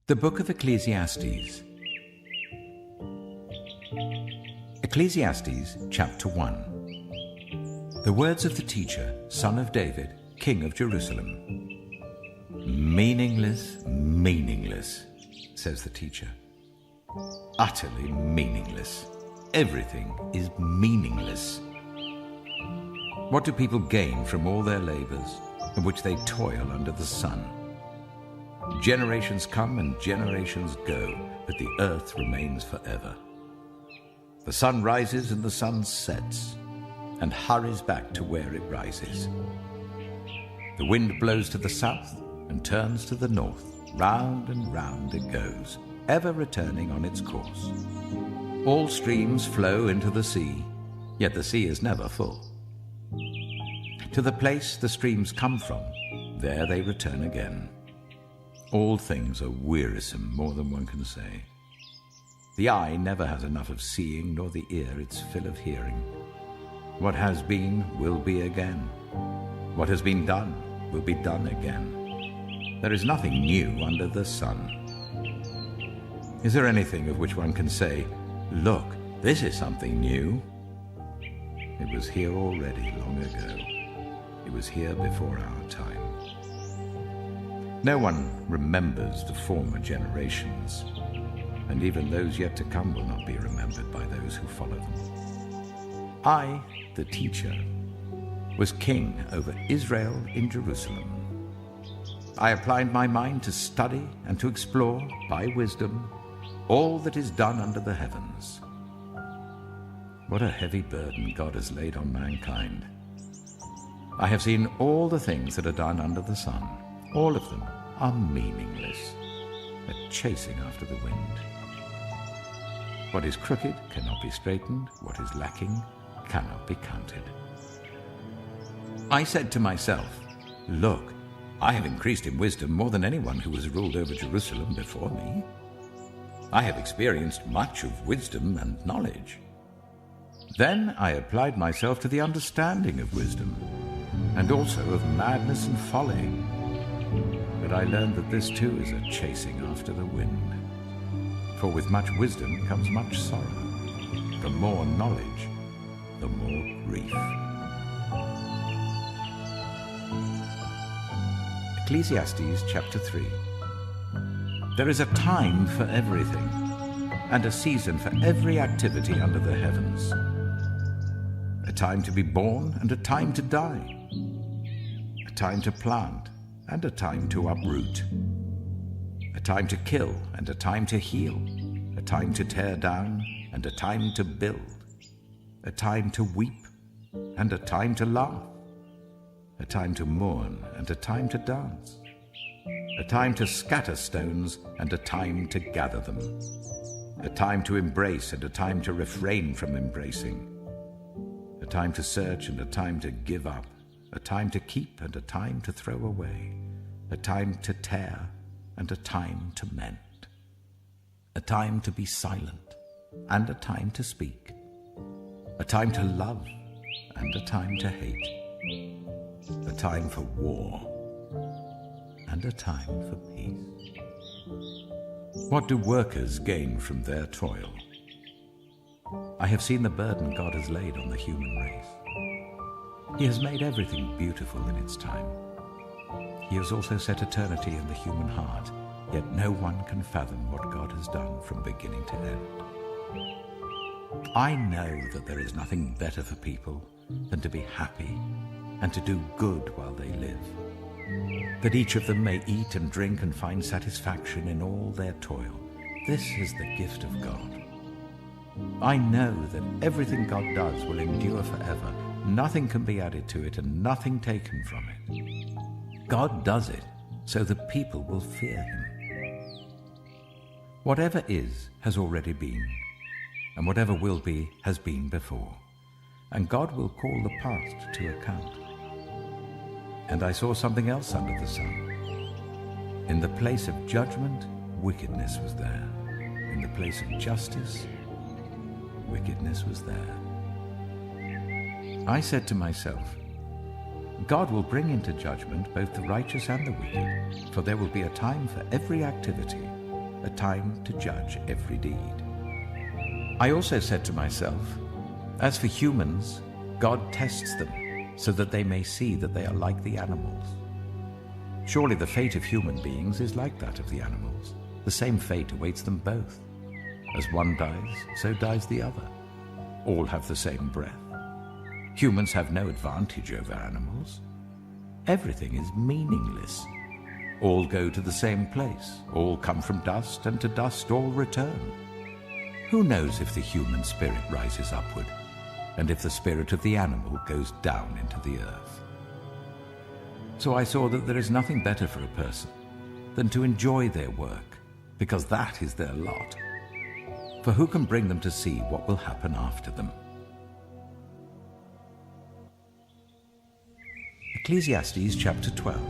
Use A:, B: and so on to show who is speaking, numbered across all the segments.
A: The Book of Ecclesiastes. Ecclesiastes, chapter 1. The words of the teacher, son of David, king of Jerusalem. Meaningless, meaningless, says the teacher. Utterly meaningless. Everything is meaningless. What do people gain from all their labors, in which they toil under the sun? Generations come and generations go, but the earth remains forever. The sun rises and the sun sets, and hurries back to where it rises. The wind blows to the south and turns to the north. Round and round it goes, ever returning on its course. All streams flow into the sea, yet the sea is never full. To the place the streams come from, there they return again. All things are wearisome, more than one can say. The eye never has enough of seeing, nor the ear its fill of hearing. What has been will be again. What has been done will be done again. There is nothing new under the sun. Is there anything of which one can say, "Look, this is something new"? It was here already long ago. It was here before our time. No one remembers the former generations, and even those yet to come will not be remembered by those who follow them. I, the teacher, was king over Israel in Jerusalem. I applied my mind to study and to explore, by wisdom, all that is done under the heavens. What a heavy burden God has laid on mankind. I have seen all the things that are done under the sun. All of them are meaningless, a chasing after the wind. What is crooked cannot be straightened. What is lacking cannot be counted. I said to myself, "Look, I have increased in wisdom more than anyone who has ruled over Jerusalem before me. I have experienced much of wisdom and knowledge." Then I applied myself to the understanding of wisdom, and also of madness and folly. But I learned that this too is a chasing after the wind. For with much wisdom comes much sorrow. The more knowledge, the more grief. Ecclesiastes chapter 3. There is a time for everything, and a season for every activity under the heavens. A time to be born and a time to die. A time to plant and a time to uproot. A time to kill and a time to heal. A time to tear down and a time to build. A time to weep and a time to laugh. A time to mourn and a time to dance. A time to scatter stones and a time to gather them. A time to embrace and a time to refrain from embracing. A time to search and a time to give up. A time to keep and a time to throw away. A time to tear and a time to mend. A time to be silent and a time to speak. A time to love and a time to hate. A time for war and a time for peace. What do workers gain from their toil? I have seen the burden God has laid on the human race. He has made everything beautiful in its time. He has also set eternity in the human heart, yet no one can fathom what God has done from beginning to end. I know that there is nothing better for people than to be happy and to do good while they live, that each of them may eat and drink and find satisfaction in all their toil. This is the gift of God. I know that everything God does will endure forever. Nothing can be added to it and nothing taken from it. God does it so that people will fear him. Whatever is has already been, and whatever will be has been before, and God will call the past to account. And I saw something else under the sun. In the place of judgment, wickedness was there. In the place of justice, wickedness was there. I said to myself, God will bring into judgment both the righteous and the wicked, for there will be a time for every activity, a time to judge every deed. I also said to myself, as for humans, God tests them so that they may see that they are like the animals. Surely the fate of human beings is like that of the animals. The same fate awaits them both. As one dies, so dies the other. All have the same breath. Humans have no advantage over animals. Everything is meaningless. All go to the same place. All come from dust, and to dust all return. Who knows if the human spirit rises upward, and if the spirit of the animal goes down into the earth? So I saw that there is nothing better for a person than to enjoy their work, because that is their lot. For who can bring them to see what will happen after them? Ecclesiastes chapter 12.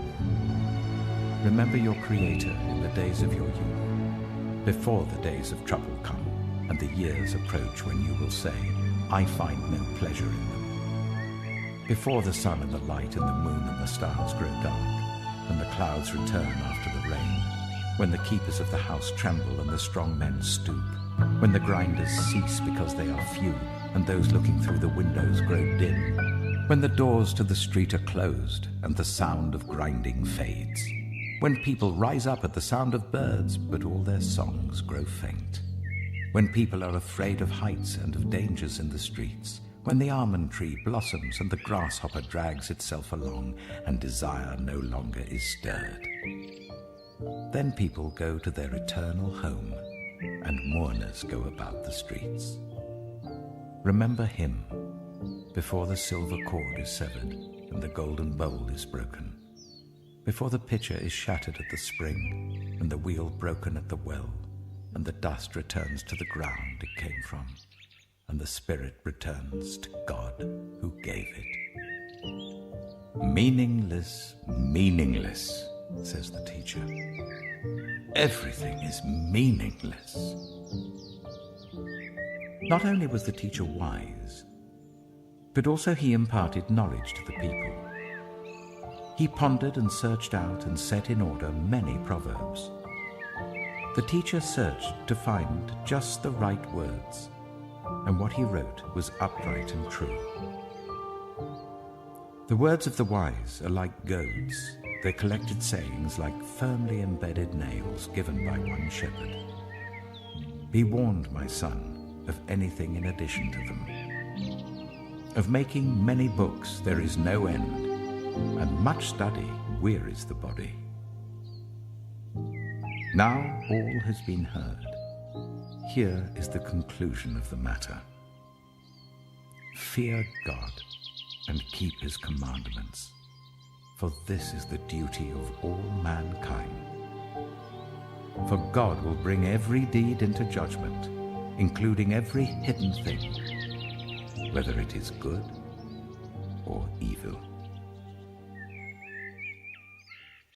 A: Remember your Creator in the days of your youth, before the days of trouble come, and the years approach when you will say, I find no pleasure in them. Before the sun and the light and the moon and the stars grow dark, and the clouds return after the rain, when the keepers of the house tremble and the strong men stoop, when the grinders cease because they are few, and those looking through the windows grow dim, when the doors to the street are closed and the sound of grinding fades, when people rise up at the sound of birds, but all their songs grow faint, when people are afraid of heights and of dangers in the streets, when the almond tree blossoms and the grasshopper drags itself along and desire no longer is stirred. Then people go to their eternal home, and mourners go about the streets. Remember him before the silver cord is severed and the golden bowl is broken, before the pitcher is shattered at the spring and the wheel broken at the well, and the dust returns to the ground it came from, and the spirit returns to God who gave it. Meaningless, meaningless, says the teacher. Everything is meaningless. Not only was the teacher wise, but also he imparted knowledge to the people. He pondered and searched out and set in order many proverbs. The teacher searched to find just the right words, and what he wrote was upright and true. The words of the wise are like goads, their collected sayings like firmly embedded nails given by one shepherd. Be warned, my son, of anything in addition to them. Of making many books there is no end, and much study wearies the body. Now all has been heard. Here is the conclusion of the matter. Fear God and keep his commandments, for this is the duty of all mankind. For God will bring every deed into judgment, including every hidden thing, whether it is good or evil.